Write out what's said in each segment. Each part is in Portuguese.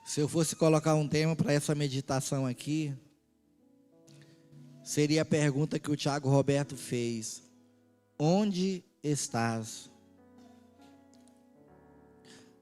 Se eu fosse colocar um tema para essa meditação aqui, seria a pergunta que o Tiago Roberto fez: onde estás?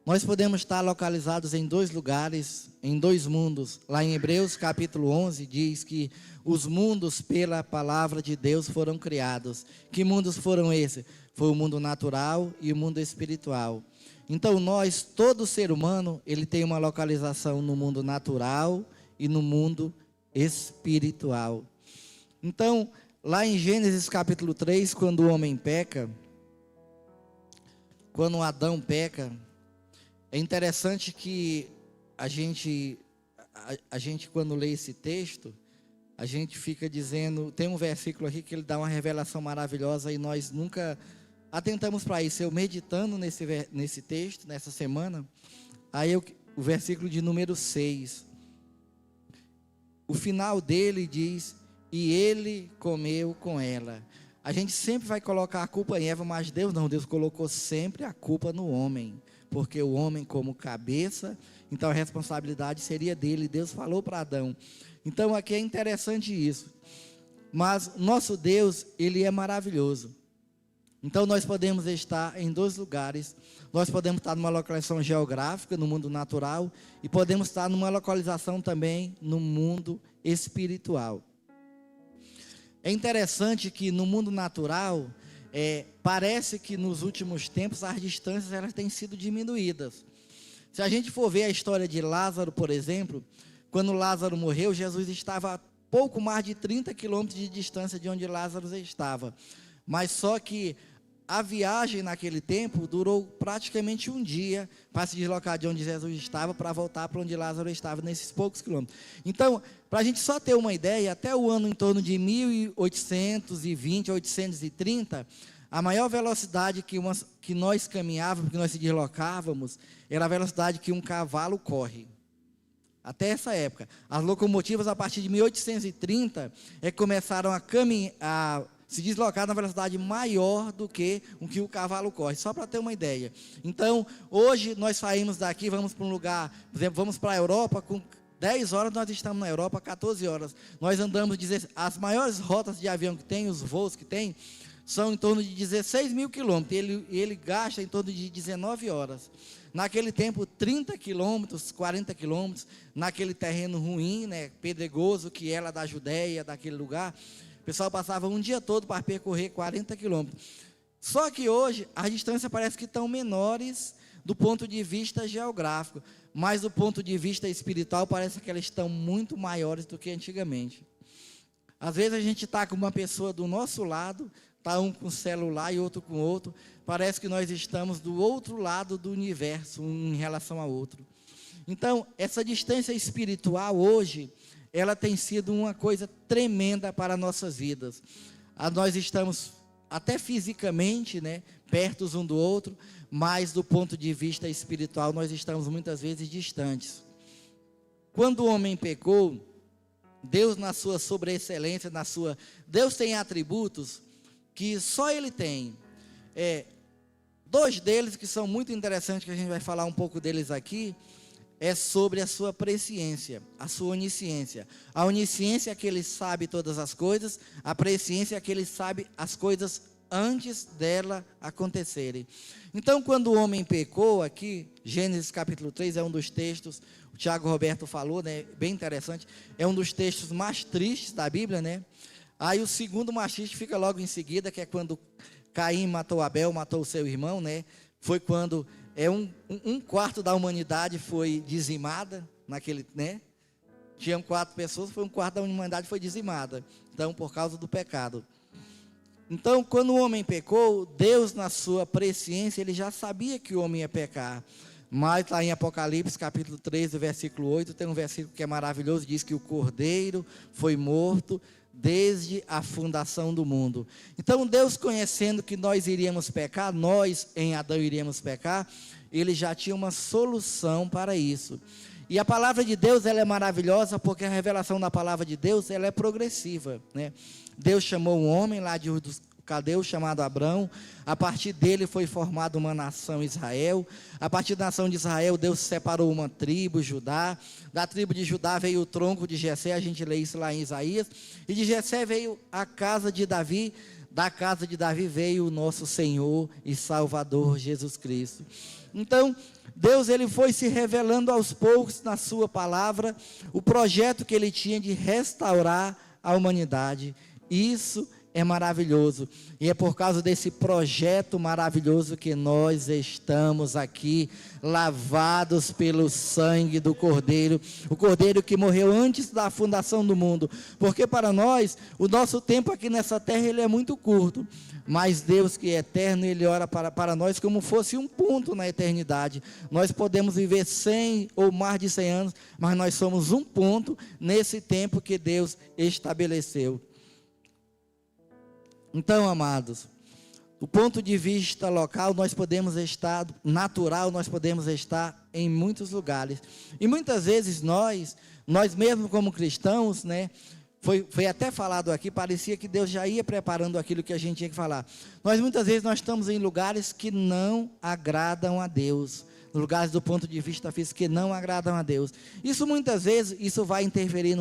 Nós podemos estar localizados em dois lugares, em dois mundos. Lá em Hebreus capítulo 11 diz que os mundos pela palavra de Deus foram criados. Que mundos foram esses? Foi o mundo natural e o mundo espiritual. Então nós, todo ser humano, ele tem uma localização no mundo natural e no mundo espiritual. Então, lá em Gênesis capítulo 3, quando o homem peca, quando Adão peca, é interessante que a gente quando lê esse texto, a gente fica dizendo, tem um versículo aqui que ele dá uma revelação maravilhosa e nós nunca atentamos para isso. Eu meditando nesse texto, nessa semana, o versículo de número 6, o final dele diz: e ele comeu com ela. A gente sempre vai colocar a culpa em Eva, mas Deus não, Deus colocou sempre a culpa no homem, porque o homem como cabeça, então a responsabilidade seria dele. Deus falou para Adão. Então aqui é interessante isso, mas nosso Deus, ele é maravilhoso. Então nós podemos estar em dois lugares. Nós podemos estar numa localização geográfica, no mundo natural, e podemos estar numa localização também no mundo espiritual. É interessante que no mundo natural, parece que nos últimos tempos as distâncias elas têm sido diminuídas. Se a gente for ver a história de Lázaro, por exemplo, quando Lázaro morreu, Jesus estava a pouco mais de 30 quilômetros de distância de onde Lázaro estava. Mas só que a viagem naquele tempo durou praticamente um dia para se deslocar de onde Jesus estava para voltar para onde Lázaro estava, nesses poucos quilômetros. Então, para a gente só ter uma ideia, até o ano em torno de 1820, 830, a maior velocidade que nós caminhávamos, que nós se deslocávamos, era a velocidade que um cavalo corre. Até essa época. As locomotivas, a partir de 1830, começaram a se deslocar na velocidade maior do que o que o cavalo corre, só para ter uma ideia. Então, hoje nós saímos daqui, vamos para um lugar, por exemplo, vamos para a Europa, com 10 horas nós estamos na Europa, 14 horas. Nós andamos, as maiores rotas de avião que tem, os voos que tem, são em torno de 16 mil quilômetros, ele gasta em torno de 19 horas. Naquele tempo, 30 quilômetros, 40 quilômetros, naquele terreno ruim, pedregoso, que era da Judéia, daquele lugar, o pessoal passava um dia todo para percorrer 40 quilômetros. Só que hoje, as distâncias parece que estão menores do ponto de vista geográfico, mas do ponto de vista espiritual, parece que elas estão muito maiores do que antigamente. Às vezes a gente está com uma pessoa do nosso lado, está um com celular e outro com outro, parece que nós estamos do outro lado do universo, um em relação ao outro. Então, essa distância espiritual hoje, ela tem sido uma coisa tremenda para nossas vidas. Nós estamos até fisicamente, perto um do outro, mas do ponto de vista espiritual nós estamos muitas vezes distantes. Quando o homem pecou, Deus na sua sobreexcelência, Deus tem atributos que só Ele tem. Dois deles que são muito interessantes, que a gente vai falar um pouco deles aqui, é sobre a sua presciência, a sua onisciência. A onisciência é que Ele sabe todas as coisas, a presciência é que Ele sabe as coisas antes dela acontecerem. Então, quando o homem pecou aqui, Gênesis capítulo 3 é um dos textos, o Tiago Roberto falou, bem interessante, é um dos textos mais tristes da Bíblia, Aí o segundo mais triste fica logo em seguida, que é quando Caim matou Abel, matou o seu irmão, Foi quando um quarto da humanidade foi dizimada, Tinham 4 pessoas, um quarto da humanidade foi dizimada, então por causa do pecado. Então, quando o homem pecou, Deus na sua presciência, Ele já sabia que o homem ia pecar. Mas lá em Apocalipse capítulo 13, versículo 8, tem um versículo que é maravilhoso, diz que o Cordeiro foi morto desde a fundação do mundo. Então Deus, conhecendo que nós iríamos pecar, nós em Adão iríamos pecar, Ele já tinha uma solução para isso. E a palavra de Deus, ela é maravilhosa, porque a revelação da palavra de Deus, ela é progressiva, Deus chamou um homem lá de caldeu chamado Abrão. A partir dele foi formada uma nação, Israel. A partir da nação de Israel, Deus separou uma tribo, Judá. Da tribo de Judá veio o tronco de Jessé, a gente lê isso lá em Isaías. E de Jessé veio a casa de Davi. Da casa de Davi veio o nosso Senhor e Salvador Jesus Cristo. Então, Deus ele foi se revelando aos poucos na sua palavra, o projeto que ele tinha de restaurar a humanidade. Isso é maravilhoso, e é por causa desse projeto maravilhoso que nós estamos aqui, lavados pelo sangue do Cordeiro, o Cordeiro que morreu antes da fundação do mundo, porque para nós, o nosso tempo aqui nessa terra, ele é muito curto, mas Deus que é eterno, ele ora para nós como fosse um ponto na eternidade. Nós podemos viver 100 ou mais de 100 anos, mas nós somos um ponto nesse tempo que Deus estabeleceu. Então, amados, do ponto de vista local, nós podemos estar, natural, nós podemos estar em muitos lugares. E muitas vezes nós mesmos como cristãos, né, foi até falado aqui, parecia que Deus já ia preparando aquilo que a gente tinha que falar. Muitas vezes nós estamos em lugares que não agradam a Deus. Lugares do ponto de vista físico que não agradam a Deus. Isso muitas vezes, isso vai interferir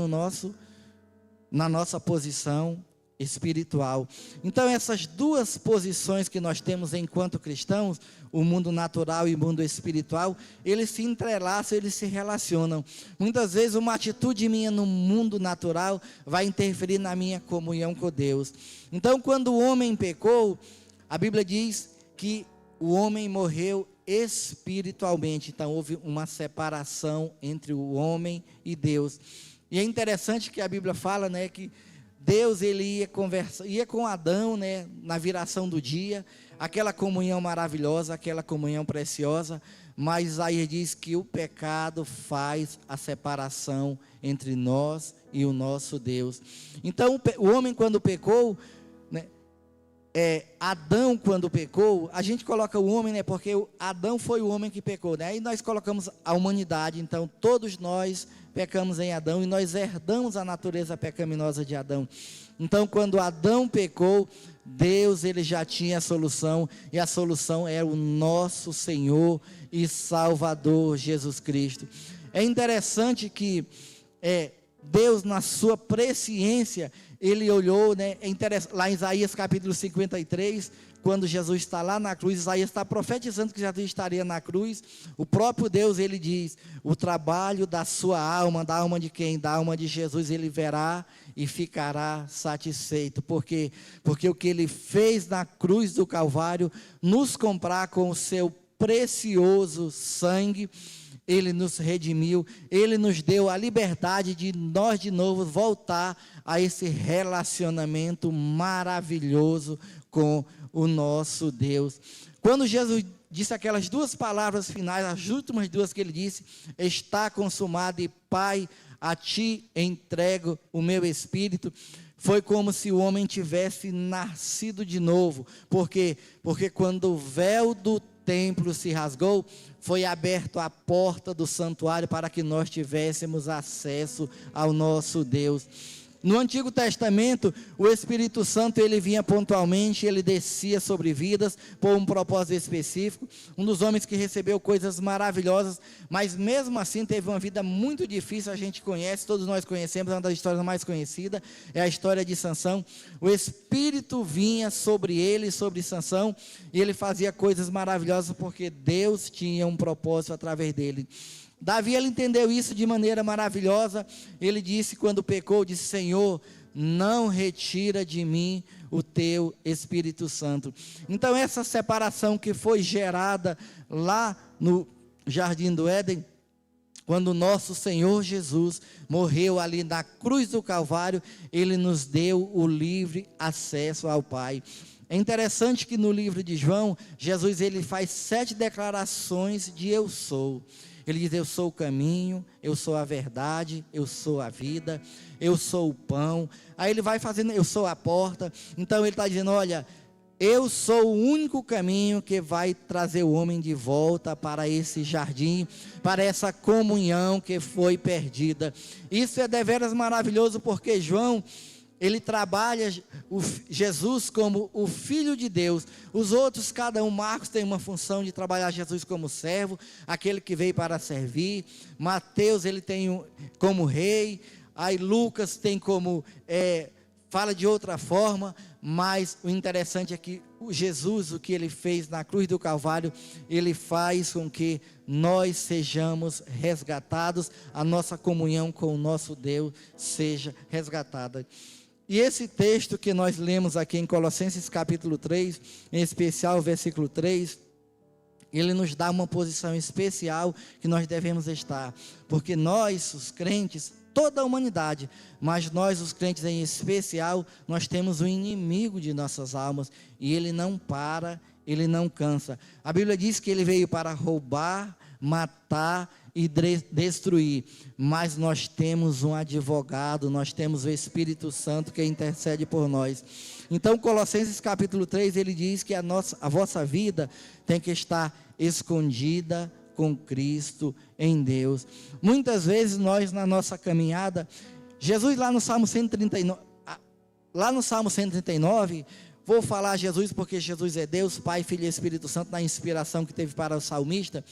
na nossa posição espiritual. Então essas duas posições que nós temos enquanto cristãos, o mundo natural e o mundo espiritual, eles se entrelaçam, eles se relacionam. Muitas vezes uma atitude minha no mundo natural vai interferir na minha comunhão com Deus. Então quando o homem pecou, a Bíblia diz que o homem morreu espiritualmente. Então houve uma separação entre o homem e Deus. E é interessante que a Bíblia fala, né, que Deus ele ia com Adão, né, na viração do dia, aquela comunhão maravilhosa, aquela comunhão preciosa, mas Isaías diz que o pecado faz a separação entre nós e o nosso Deus. Então o homem quando pecou, né, Adão quando pecou, a gente coloca o homem, né, porque Adão foi o homem que pecou, né, aí nós colocamos a humanidade, então todos nós pecamos em Adão e nós herdamos a natureza pecaminosa de Adão. Então quando Adão pecou, Deus ele já tinha a solução, e a solução é o nosso Senhor e Salvador Jesus Cristo. É interessante que Deus na sua presciência, ele olhou, né, lá em Isaías capítulo 53, quando Jesus está lá na cruz, Isaías está profetizando que Jesus estaria na cruz. O próprio Deus, ele diz, o trabalho da sua alma, da alma de quem? Da alma de Jesus, ele verá e ficará satisfeito. Por quê? Porque o que ele fez na cruz do Calvário, nos comprar com o seu precioso sangue, ele nos redimiu, ele nos deu a liberdade de nós de novo voltar a esse relacionamento maravilhoso com o nosso Deus. Quando Jesus disse aquelas duas palavras finais, as últimas duas que ele disse, está consumado e Pai, a ti entrego o meu espírito, foi como se o homem tivesse nascido de novo. Por quê? Porque quando o véu do templo se rasgou, foi aberto a porta do santuário para que nós tivéssemos acesso ao nosso Deus. No Antigo Testamento, o Espírito Santo, ele vinha pontualmente, ele descia sobre vidas, por um propósito específico, um dos homens que recebeu coisas maravilhosas, mas mesmo assim teve uma vida muito difícil, a gente conhece, todos nós conhecemos, uma das histórias mais conhecidas, é a história de Sansão. O Espírito vinha sobre ele, sobre Sansão, e ele fazia coisas maravilhosas, porque Deus tinha um propósito através dele. Davi, ele entendeu isso de maneira maravilhosa. Ele disse, quando pecou, disse: Senhor, não retira de mim o teu Espírito Santo. Então essa separação que foi gerada lá no Jardim do Éden, quando o nosso Senhor Jesus morreu ali na cruz do Calvário, ele nos deu o livre acesso ao Pai. É interessante que no livro de João, Jesus ele faz 7 declarações de eu sou. Ele diz: eu sou o caminho, eu sou a verdade, eu sou a vida, eu sou o pão. Aí ele vai fazendo, eu sou a porta. Então ele está dizendo: olha, eu sou o único caminho que vai trazer o homem de volta para esse jardim, para essa comunhão que foi perdida. Isso é deveras maravilhoso, porque João, ele trabalha Jesus como o Filho de Deus. Os outros, cada um, Marcos tem uma função de trabalhar Jesus como servo, aquele que veio para servir. Mateus, ele tem como rei. Aí Lucas tem como, fala de outra forma, mas o interessante é que Jesus, o que ele fez na cruz do Calvário, ele faz com que nós sejamos resgatados, a nossa comunhão com o nosso Deus seja resgatada. E esse texto que nós lemos aqui em Colossenses capítulo 3, em especial o versículo 3, ele nos dá uma posição especial que nós devemos estar, porque nós, os crentes, toda a humanidade, mas nós, os crentes em especial, nós temos um inimigo de nossas almas, e ele não para, ele não cansa. A Bíblia diz que ele veio para roubar, matar e destruir, mas nós temos um advogado, nós temos o Espírito Santo que intercede por nós. Então Colossenses capítulo 3, ele diz que a vossa vida tem que estar escondida com Cristo em Deus. Muitas vezes nós, na nossa caminhada, Jesus lá no Salmo 139, vou falar Jesus porque Jesus é Deus, Pai, Filho e Espírito Santo, na inspiração que teve para o salmista.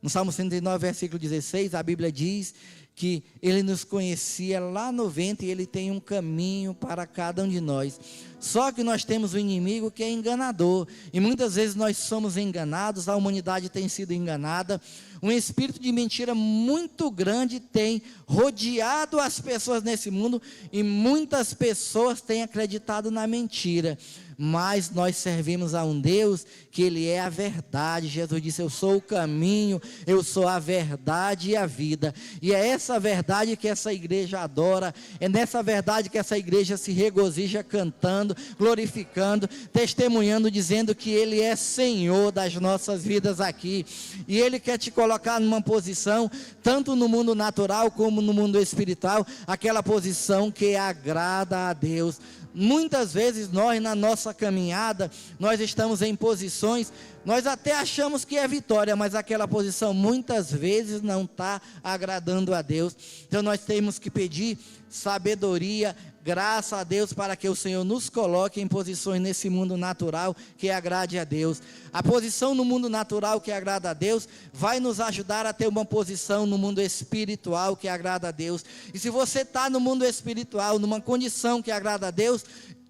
No Salmo 109, versículo 16, a Bíblia diz que ele nos conhecia lá no ventre e ele tem um caminho para cada um de nós. Só que nós temos um inimigo que é enganador, e muitas vezes nós somos enganados, a humanidade tem sido enganada. Um espírito de mentira muito grande tem rodeado as pessoas nesse mundo, e muitas pessoas têm acreditado na mentira. Mas nós servimos a um Deus que ele é a verdade. Jesus disse: eu sou o caminho, eu sou a verdade e a vida. E é essa verdade que essa igreja adora, é nessa verdade que essa igreja se regozija cantando, glorificando, testemunhando, dizendo que ele é Senhor das nossas vidas aqui. E ele quer te colocar numa posição, tanto no mundo natural como no mundo espiritual, aquela posição que agrada a Deus. Muitas vezes nós, na nossa caminhada, nós estamos em posições, nós até achamos que é vitória, mas aquela posição muitas vezes não está agradando a Deus. Então nós temos que pedir sabedoria, graça a Deus, para que o Senhor nos coloque em posições nesse mundo natural que agrade a Deus. A posição no mundo natural que agrada a Deus vai nos ajudar a ter uma posição no mundo espiritual que agrada a Deus. E se você está no mundo espiritual, numa condição que agrada a Deus,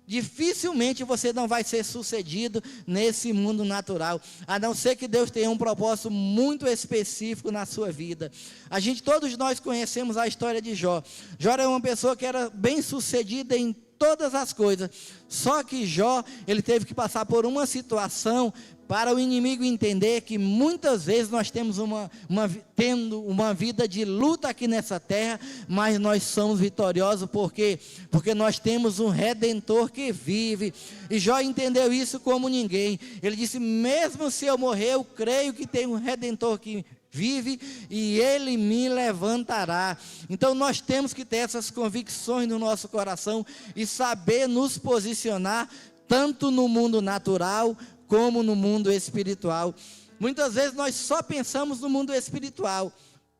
dificilmente você não vai ser sucedido nesse mundo natural, a não ser que Deus tenha um propósito muito específico na sua vida. Todos nós conhecemos a história de Jó. Jó era uma pessoa que era bem sucedida em todas as coisas, só que Jó, ele teve que passar por uma situação para o inimigo entender que muitas vezes nós temos tendo uma vida de luta aqui nessa terra, mas nós somos vitoriosos, porque nós temos um Redentor que vive. E Jó entendeu isso como ninguém. Ele disse: mesmo se eu morrer, eu creio que tem um Redentor que vive e ele me levantará. Então nós temos que ter essas convicções no nosso coração e saber nos posicionar tanto no mundo natural como no mundo espiritual. Muitas vezes nós só pensamos no mundo espiritual.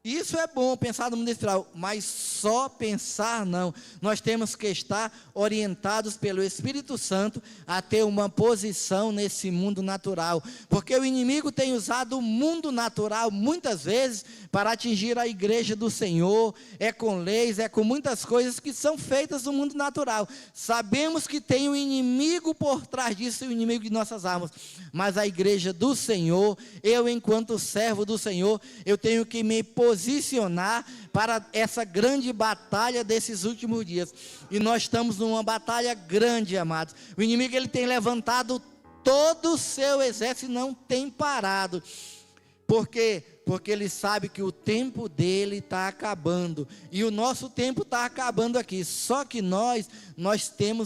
Isso é bom, pensar no mundo espiritual, mas só pensar não. Nós temos que estar orientados pelo Espírito Santo a ter uma posição nesse mundo natural, porque o inimigo tem usado o mundo natural muitas vezes para atingir a igreja do Senhor, com leis, com muitas coisas que são feitas no mundo natural. Sabemos que tem um inimigo por trás disso, o inimigo de nossas almas, mas a igreja do Senhor, eu enquanto servo do Senhor, eu tenho que me posicionar para essa grande batalha desses últimos dias. E nós estamos numa batalha grande, amados. O inimigo, ele tem levantado todo o seu exército e não tem parado. Por quê? Porque ele sabe que o tempo dele está acabando, e o nosso tempo está acabando aqui. Só que nós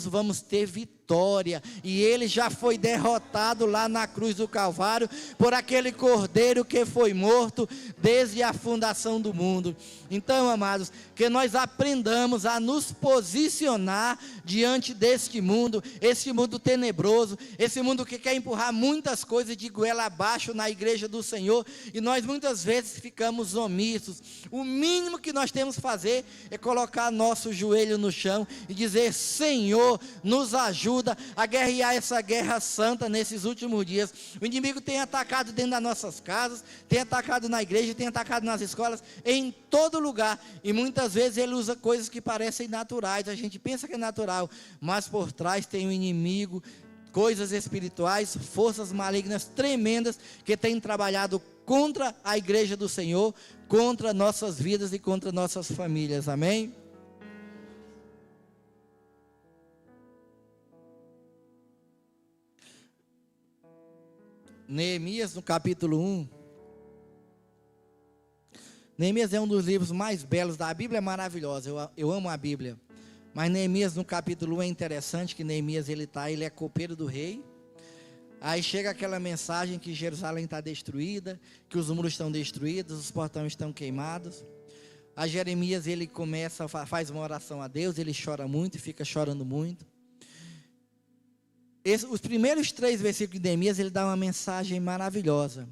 vamos ter vitória vitória, e ele já foi derrotado lá na cruz do Calvário, por aquele cordeiro que foi morto desde a fundação do mundo. Então, amados, que nós aprendamos a nos posicionar diante deste mundo, esse mundo tenebroso, esse mundo que quer empurrar muitas coisas de goela abaixo na igreja do Senhor, e nós muitas vezes ficamos omissos. O mínimo que nós temos que fazer é colocar nosso joelho no chão e dizer: Senhor, nos ajuda a guerrear essa guerra santa nesses últimos dias. O inimigo tem atacado dentro das nossas casas, tem atacado na igreja, tem atacado nas escolas, em todo lugar, e muitas vezes ele usa coisas que parecem naturais, a gente pensa que é natural, mas por trás tem um inimigo, coisas espirituais, forças malignas tremendas, que têm trabalhado contra a igreja do Senhor, contra nossas vidas e contra nossas famílias, amém? Neemias, no capítulo 1, Neemias é um dos livros mais belos da Bíblia, é maravilhosa, eu amo a Bíblia, mas Neemias no capítulo 1 é interessante, que Neemias ele é copeiro do rei. Aí chega aquela mensagem que Jerusalém está destruída, que os muros estão destruídos, os portões estão queimados. A Jeremias ele começa, faz uma oração a Deus, ele chora muito, fica chorando muito. Os primeiros 3 versículos de Neemias, ele dá uma mensagem maravilhosa.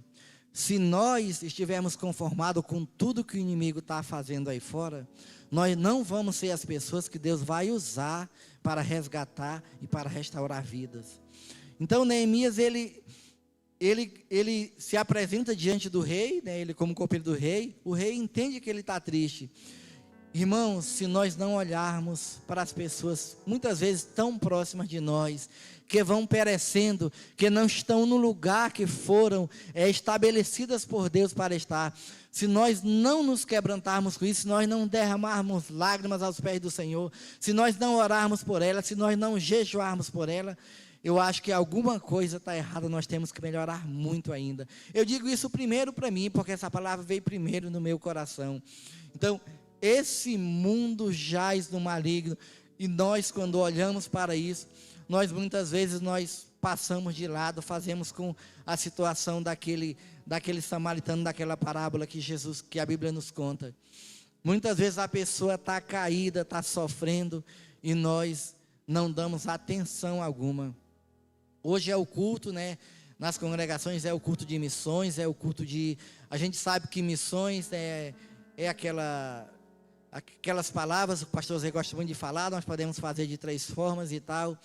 Se nós estivermos conformados com tudo que o inimigo está fazendo aí fora, nós não vamos ser as pessoas que Deus vai usar para resgatar e para restaurar vidas. Então Neemias, ele se apresenta diante do rei, né, ele como copeiro do rei, o rei entende que ele está triste. Irmãos, se nós não olharmos para as pessoas, muitas vezes tão próximas de nós, que vão perecendo, que não estão no lugar que foram estabelecidas por Deus para estar, se nós não nos quebrantarmos com isso, se nós não derramarmos lágrimas aos pés do Senhor, se nós não orarmos por ela, se nós não jejuarmos por ela, eu acho que alguma coisa está errada, nós temos que melhorar muito ainda. Eu digo isso primeiro para mim, porque essa palavra veio primeiro no meu coração. Então, esse mundo jaz no maligno, e nós, quando olhamos para isso, nós muitas vezes nós passamos de lado, fazemos com a situação daquele samaritano, daquela parábola que a Bíblia nos conta. Muitas vezes a pessoa está caída, está sofrendo, e nós não damos atenção alguma. Hoje é o culto, né? Nas congregações é o culto de missões, é o culto de... A gente sabe que missões é aquelas palavras que o pastor Zé gosta muito de falar, nós podemos fazer de 3 formas e tal.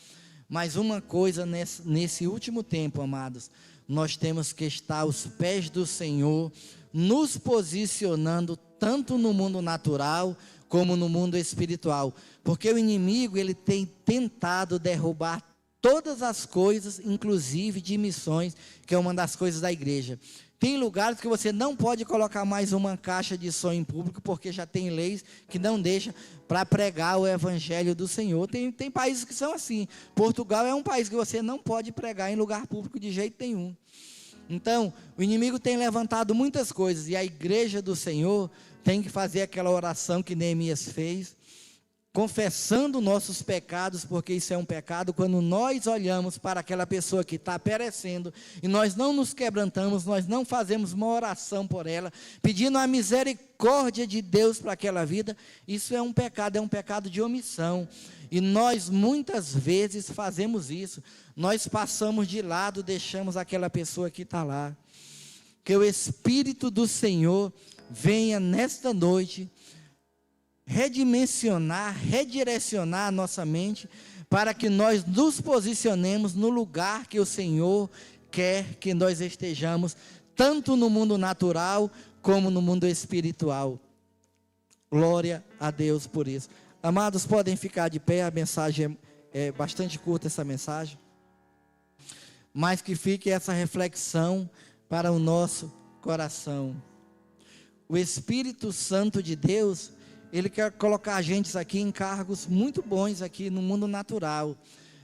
Mas uma coisa nesse último tempo, amados, nós temos que estar aos pés do Senhor, nos posicionando tanto no mundo natural como no mundo espiritual, porque o inimigo ele tem tentado derrubar todas as coisas, inclusive de missões, que é uma das coisas da igreja. Tem lugares que você não pode colocar mais uma caixa de som em público, porque já tem leis que não deixam para pregar o evangelho do Senhor. Tem países que são assim. Portugal é um país que você não pode pregar em lugar público de jeito nenhum. Então, o inimigo tem levantado muitas coisas, e a igreja do Senhor tem que fazer aquela oração que Neemias fez, confessando nossos pecados, porque isso é um pecado. Quando nós olhamos para aquela pessoa que está perecendo, e nós não nos quebrantamos, nós não fazemos uma oração por ela, pedindo a misericórdia de Deus para aquela vida, isso é um pecado de omissão, e nós muitas vezes fazemos isso, nós passamos de lado, deixamos aquela pessoa que está lá. Que o Espírito do Senhor venha nesta noite redirecionar a nossa mente, para que nós nos posicionemos no lugar que o Senhor quer que nós estejamos, tanto no mundo natural, como no mundo espiritual. Glória a Deus por isso. Amados, podem ficar de pé, a mensagem é bastante curta, essa mensagem, mas que fique essa reflexão para o nosso coração. O Espírito Santo de Deus, Ele quer colocar a gente aqui em cargos muito bons aqui no mundo natural,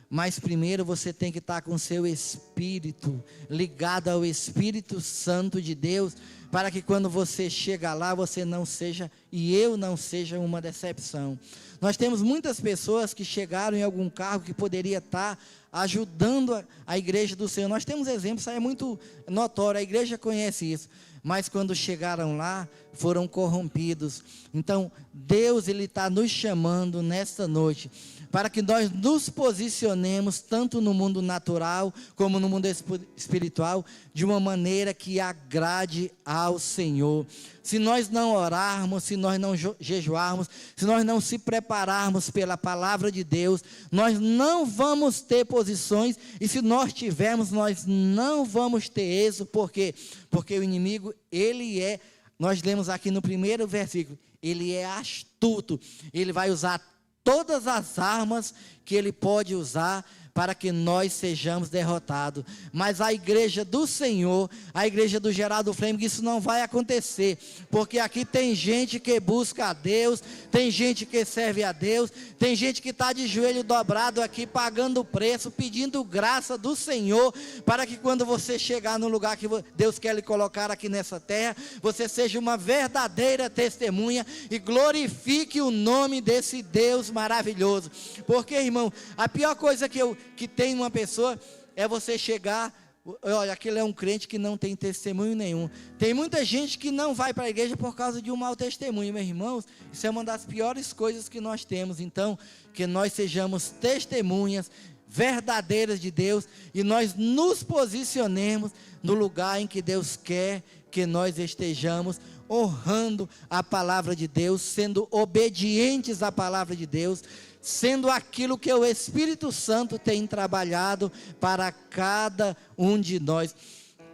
mas primeiro você tem que estar com o seu espírito ligado ao Espírito Santo de Deus, para que quando você chega lá, você não seja, e eu não seja, uma decepção. Nós temos muitas pessoas que chegaram em algum cargo que poderia estar ajudando a igreja do Senhor. Nós temos exemplos, isso aí é muito notório, a igreja conhece isso. Mas quando chegaram lá, foram corrompidos. Então, Deus, Ele está nos chamando nesta noite, para que nós nos posicionemos, tanto no mundo natural, como no mundo espiritual, de uma maneira que agrade ao Senhor. Se nós não orarmos, se nós não jejuarmos, se nós não se prepararmos pela palavra de Deus, nós não vamos ter posições, e se nós tivermos, nós não vamos ter êxito. Por quê? Porque o inimigo, nós lemos aqui no primeiro versículo, ele é astuto, ele vai usar todas as armas que ele pode usar para que nós sejamos derrotados. Mas a igreja do Senhor, a igreja do Geraldo Flamengo, isso não vai acontecer, porque aqui tem gente que busca a Deus, tem gente que serve a Deus, tem gente que está de joelho dobrado aqui, pagando o preço, pedindo graça do Senhor, para que quando você chegar no lugar que Deus quer lhe colocar aqui nessa terra, você seja uma verdadeira testemunha e glorifique o nome desse Deus maravilhoso. Porque, irmão, a pior coisa que tem uma pessoa é você chegar, olha, aquele é um crente que não tem testemunho nenhum. Tem muita gente que não vai para a igreja por causa de um mau testemunho, meus irmãos. Isso é uma das piores coisas que nós temos. Então, que nós sejamos testemunhas verdadeiras de Deus e nós nos posicionemos no lugar em que Deus quer que nós estejamos, honrando a palavra de Deus, sendo obedientes à palavra de Deus, sendo aquilo que o Espírito Santo tem trabalhado para cada um de nós.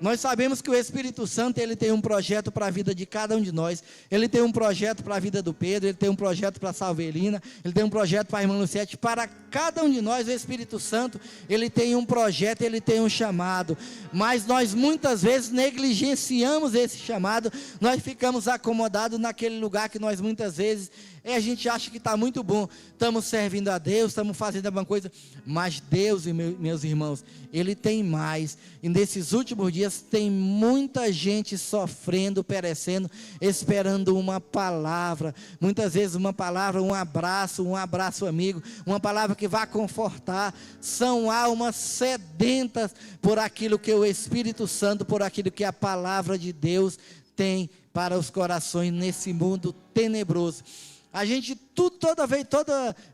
Nós sabemos que o Espírito Santo, ele tem um projeto para a vida de cada um de nós. Ele tem um projeto para a vida do Pedro, ele tem um projeto para a Salvelina, ele tem um projeto para a irmã Luciete. Para cada um de nós, o Espírito Santo, ele tem um projeto, ele tem um chamado. Mas nós muitas vezes negligenciamos esse chamado, nós ficamos acomodados naquele lugar que nós muitas vezes a gente acha que está muito bom, estamos servindo a Deus, estamos fazendo alguma coisa, mas Deus, meus irmãos, Ele tem mais, e nesses últimos dias tem muita gente sofrendo, perecendo, esperando uma palavra, muitas vezes uma palavra, um abraço amigo, uma palavra que vai confortar. São almas sedentas por aquilo que o Espírito Santo, por aquilo que a palavra de Deus tem para os corações nesse mundo tenebroso. A gente, toda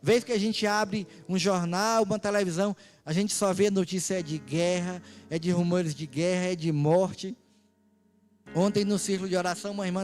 vez que a gente abre um jornal, uma televisão, a gente só vê notícia de guerra, é de rumores de guerra, é de morte. Ontem no círculo de oração, uma irmã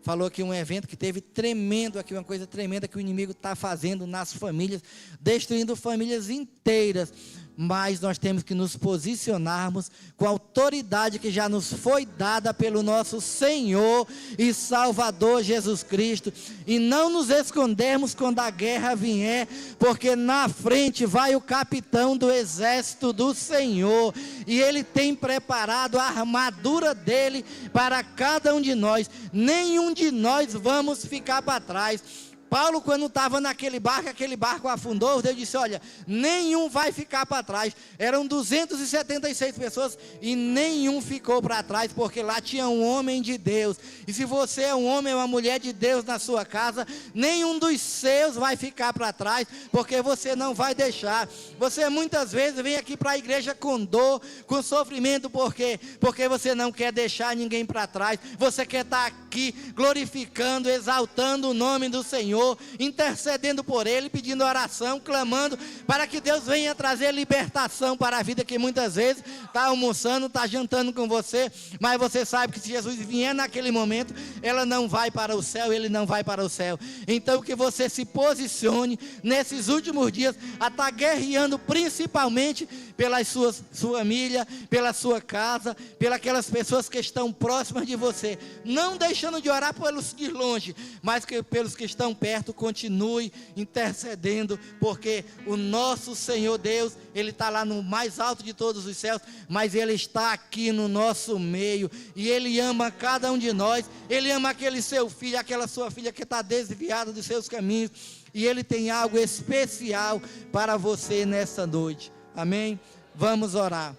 falou aqui um evento que teve tremendo aqui, uma coisa tremenda que o inimigo está fazendo nas famílias, destruindo famílias inteiras. Mas nós temos que nos posicionarmos com a autoridade que já nos foi dada pelo nosso Senhor e Salvador Jesus Cristo, e não nos escondermos quando a guerra vier, porque na frente vai o capitão do exército do Senhor, e ele tem preparado a armadura dele para cada um de nós. Nenhum de nós vamos ficar para trás. Paulo, quando estava naquele barco, aquele barco afundou, Deus disse, olha, nenhum vai ficar para trás. Eram 276 pessoas e nenhum ficou para trás, porque lá tinha um homem de Deus. E se você é um homem ou uma mulher de Deus na sua casa, nenhum dos seus vai ficar para trás, porque você não vai deixar. Você muitas vezes vem aqui para a igreja com dor, com sofrimento, por quê? Porque você não quer deixar ninguém para trás. Você quer estar aqui glorificando, exaltando o nome do Senhor, intercedendo por ele, pedindo oração, clamando para que Deus venha trazer libertação para a vida que muitas vezes está almoçando, está jantando com você, mas você sabe que se Jesus vier naquele momento, ela não vai para o céu, ele não vai para o céu. Então que você se posicione nesses últimos dias a estar guerreando principalmente pela sua família, pela sua casa, pelas aquelas pessoas que estão próximas de você, não deixando de orar pelos de longe, mas pelos que estão perto, continue intercedendo, porque o nosso Senhor Deus, Ele está lá no mais alto de todos os céus, mas Ele está aqui no nosso meio, e Ele ama cada um de nós. Ele ama aquele seu filho, aquela sua filha que está desviada dos seus caminhos, e Ele tem algo especial para você nessa noite, amém? Vamos orar.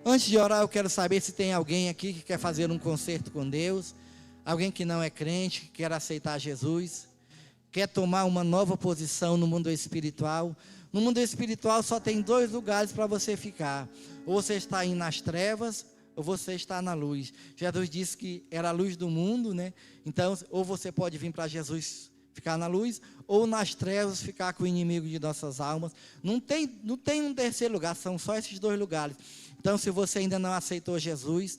Antes de orar, eu quero saber se tem alguém aqui que quer fazer um concerto com Deus, alguém que não é crente, que quer aceitar Jesus. quer tomar uma nova posição no mundo espiritual, no mundo espiritual só tem 2 lugares para você ficar. Ou você está indo nas trevas, ou você está na luz. Jesus disse que era a luz do mundo, né? Então, ou você pode vir para Jesus, ficar na luz, ou nas trevas, ficar com o inimigo de nossas almas. Não tem um terceiro lugar, são só esses 2 lugares. Então, se você ainda não aceitou Jesus,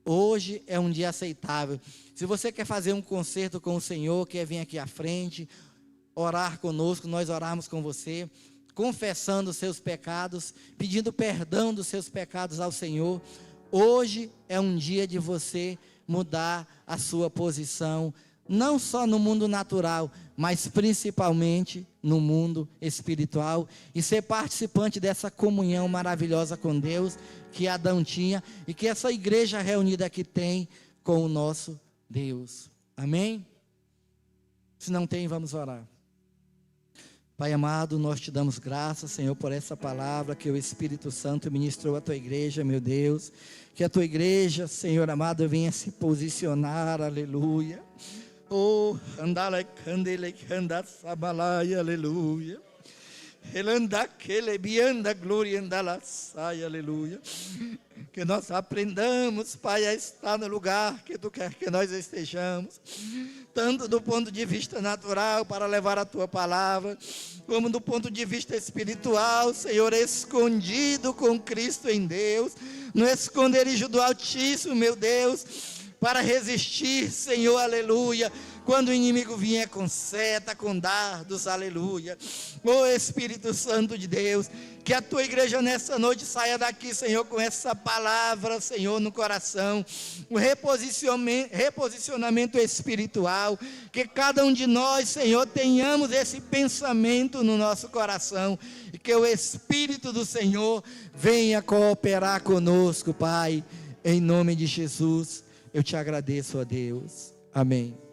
hoje é um dia aceitável. Se você quer fazer um concerto com o Senhor, quer vir aqui à frente, orar conosco, nós orarmos com você, confessando os seus pecados, pedindo perdão dos seus pecados ao Senhor. Hoje é um dia de você mudar a sua posição, não só no mundo natural, mas principalmente no mundo espiritual, e ser participante dessa comunhão maravilhosa com Deus, que Adão tinha, e que essa igreja reunida aqui tem com o nosso Deus. Amém? Se não tem, vamos orar. Pai amado, nós te damos graças, Senhor, por essa palavra que o Espírito Santo ministrou à tua igreja, meu Deus. Que a tua igreja, Senhor amado, venha se posicionar, aleluia. Oh, andale candele canda sabalai, aleluia. Elanda aquele bianda glória andala sai, aleluia. Que nós aprendamos, Pai, a estar no lugar que tu quer que nós estejamos, tanto do ponto de vista natural para levar a tua palavra, como do ponto de vista espiritual, Senhor, escondido com Cristo em Deus, no esconderijo do Altíssimo, meu Deus, para resistir, Senhor, aleluia, quando o inimigo vier com seta, com dardos, aleluia. Ó Espírito Santo de Deus, que a tua igreja nessa noite saia daqui, Senhor, com essa palavra, Senhor, no coração, o reposicionamento espiritual, que cada um de nós, Senhor, tenhamos esse pensamento no nosso coração, e que o Espírito do Senhor venha cooperar conosco, Pai, em nome de Jesus. Eu te agradeço, ó Deus. Amém.